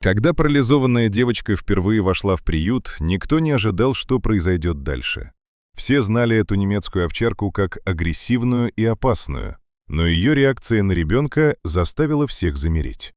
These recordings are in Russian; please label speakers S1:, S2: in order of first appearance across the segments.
S1: Когда парализованная девочка впервые вошла в приют, никто не ожидал, что произойдет дальше. Все знали эту немецкую овчарку как агрессивную и опасную, но ее реакция на ребенка заставила всех замереть.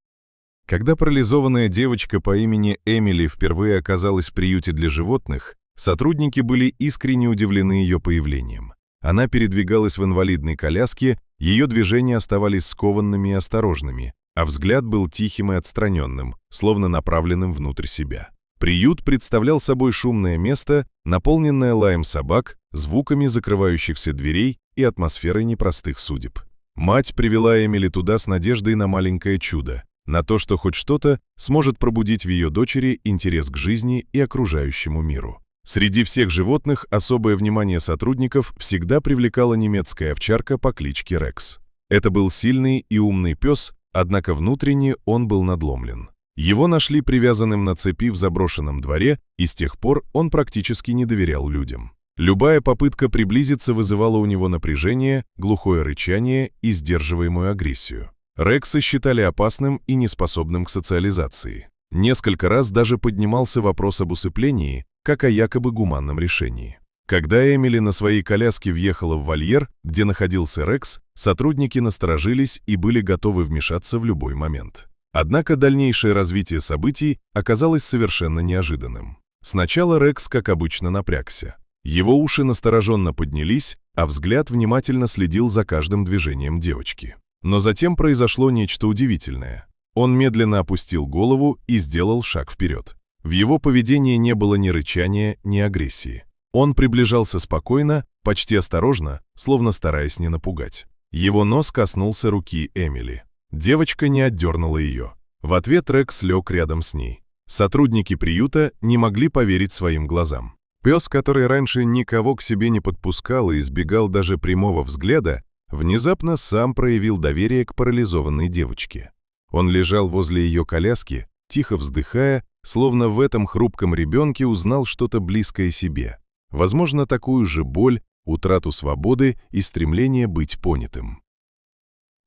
S1: Когда парализованная девочка по имени Эмили впервые оказалась в приюте для животных, сотрудники были искренне удивлены ее появлением. Она передвигалась в инвалидной коляске, ее движения оставались скованными и осторожными, а взгляд был тихим и отстраненным, словно направленным внутрь себя. Приют представлял собой шумное место, наполненное лаем собак, звуками закрывающихся дверей и атмосферой непростых судеб. Мать привела Эмили туда с надеждой на маленькое чудо, на то, что хоть что-то сможет пробудить в ее дочери интерес к жизни и окружающему миру. Среди всех животных особое внимание сотрудников всегда привлекала немецкая овчарка по кличке Рекс. Это был сильный и умный пес, однако внутренне он был надломлен. Его нашли привязанным на цепи в заброшенном дворе, и с тех пор он практически не доверял людям. Любая попытка приблизиться вызывала у него напряжение, глухое рычание и сдерживаемую агрессию. Рекса считали опасным и неспособным к социализации. Несколько раз даже поднимался вопрос об усыплении, как о якобы гуманном решении. Когда Эмили на своей коляске въехала в вольер, где находился Рекс, сотрудники насторожились и были готовы вмешаться в любой момент. Однако дальнейшее развитие событий оказалось совершенно неожиданным. Сначала Рекс, как обычно, напрягся. Его уши настороженно поднялись, а взгляд внимательно следил за каждым движением девочки. Но затем произошло нечто удивительное. Он медленно опустил голову и сделал шаг вперед. В его поведении не было ни рычания, ни агрессии. Он приближался спокойно, почти осторожно, словно стараясь не напугать. Его нос коснулся руки Эмили. Девочка не отдернула ее. В ответ Рекс лег рядом с ней. Сотрудники приюта не могли поверить своим глазам. Пес, который раньше никого к себе не подпускал и избегал даже прямого взгляда, внезапно сам проявил доверие к парализованной девочке. Он лежал возле ее коляски, тихо вздыхая, словно в этом хрупком ребенке узнал что-то близкое себе. Возможно, такую же боль, утрату свободы и стремление быть понятым.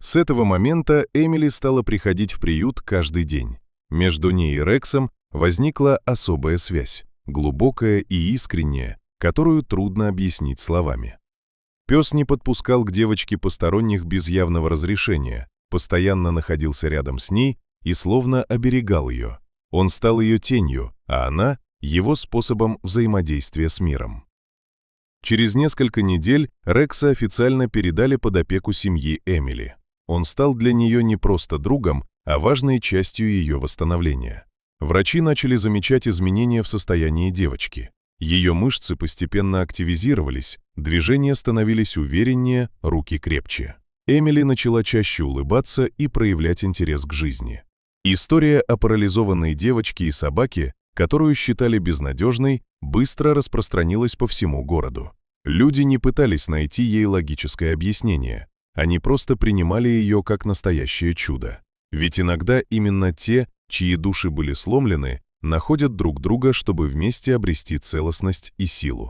S1: С этого момента Эмили стала приходить в приют каждый день. Между ней и Рексом возникла особая связь, глубокая и искренняя, которую трудно объяснить словами. Пес не подпускал к девочке посторонних без явного разрешения, постоянно находился рядом с ней и словно оберегал ее. Он стал ее тенью, а она — его способом взаимодействия с миром. Через несколько недель Рекса официально передали под опеку семьи Эмили. Он стал для нее не просто другом, а важной частью ее восстановления. Врачи начали замечать изменения в состоянии девочки. Ее мышцы постепенно активизировались, движения становились увереннее, руки крепче. Эмили начала чаще улыбаться и проявлять интерес к жизни. История о парализованной девочке и собаке, которую считали безнадежной, быстро распространилась по всему городу. Люди не пытались найти ей логическое объяснение, они просто принимали ее как настоящее чудо. Ведь иногда именно те, чьи души были сломлены, находят друг друга, чтобы вместе обрести целостность и силу.